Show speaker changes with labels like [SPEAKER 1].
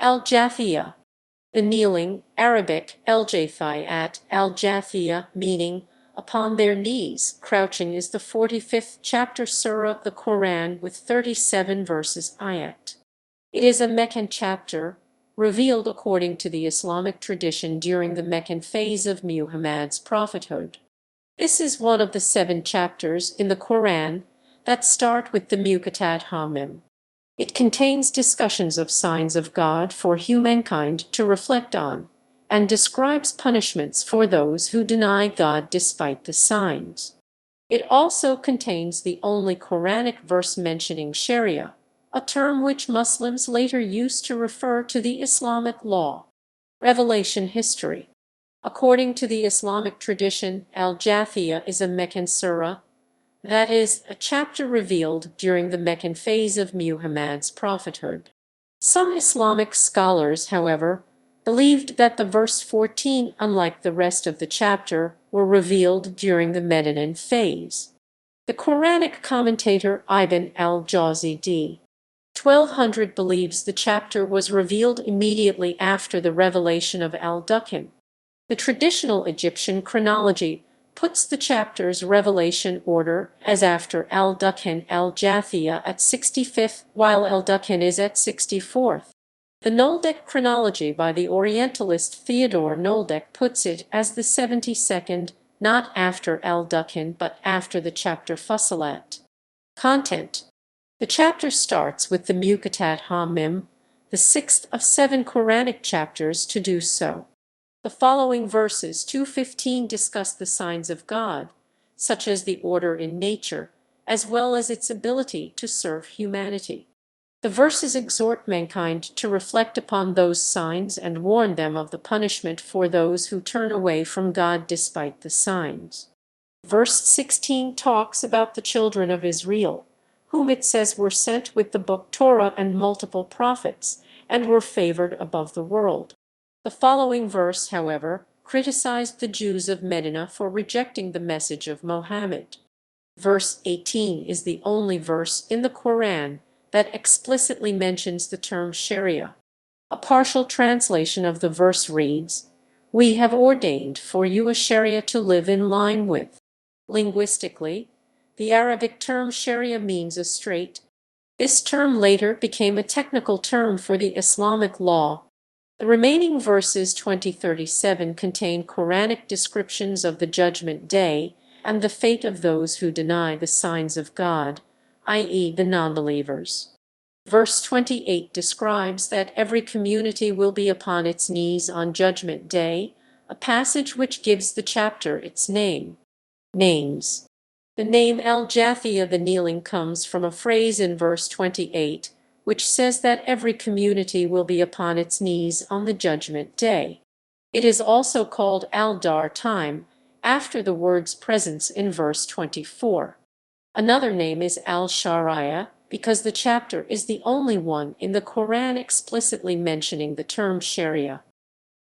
[SPEAKER 1] Al-Jathiya. The kneeling, Arabic al-Jathiya, al-Jathiya, meaning upon their knees, crouching, is the 45th chapter surah of the Qur'an with 37 verses ayat. It is a Meccan chapter, revealed according to the Islamic tradition during the Meccan phase of Muhammad's prophethood. This is one of the 7 chapters in the Qur'an that start with the Muqattaʿat Hāʼ Mīm. It contains discussions of signs of God for humankind to reflect on, and describes punishments for those who deny God despite the signs. It also contains the only Quranic verse mentioning sharia, a term which Muslims later used to refer to the Islamic law. Revelation history. According to the Islamic tradition, Al-Jathiya is a Meccan surah, that is, a chapter revealed during the Meccan phase of Muhammad's prophethood. Some Islamic scholars, however, believed that the verse 14, unlike the rest of the chapter, were revealed during the Medinan phase. The Quranic commentator Ibn al-Jawzi d. 1200 believes the chapter was revealed immediately after the revelation of al-Dukhan. The traditional Egyptian chronology puts the chapter's revelation order as after al-Dukhan al-Jathiya at 65th, while al-Dukhan is at 64th. The Nolde chronology by the Orientalist Theodore Nolde puts it as the 72nd, not after al-Dukhan but after the chapter Fussilat. Content. The chapter starts with the Muqattaʿat Hāʼ Mīm, the 6th of 7 Quranic chapters to do so. The following verses 2:15 discuss the signs of God, such as the order in nature, as well as its ability to serve humanity. The verses exhort mankind to reflect upon those signs and warn them of the punishment for those who turn away from God despite the signs. Verse 16 talks about the children of Israel, whom it says were sent with the book Torah and multiple prophets, and were favored above the world. The following verse, however, criticized the Jews of Medina for rejecting the message of Mohammed. Verse 18 is the only verse in the Quran that explicitly mentions the term sharia. A partial translation of the verse reads, "We have ordained for you a sharia to live in line with." Linguistically, the Arabic term sharia means a straight. This term later became a technical term for the Islamic law. The remaining verses 20-37 contain Quranic descriptions of the Judgment Day and the fate of those who deny the signs of God, i.e. the non-believers. Verse 28 describes that every community will be upon its knees on Judgment Day, a passage which gives the chapter its name. Names. The name Al-Jathiya, the kneeling, comes from a phrase in verse 28, which says that every community will be upon its knees on the Judgment Day. It is also called al-Dar time, after the word's presence in verse 24. Another name is al-Sharia, because the chapter is the only one in the Quran explicitly mentioning the term sharia.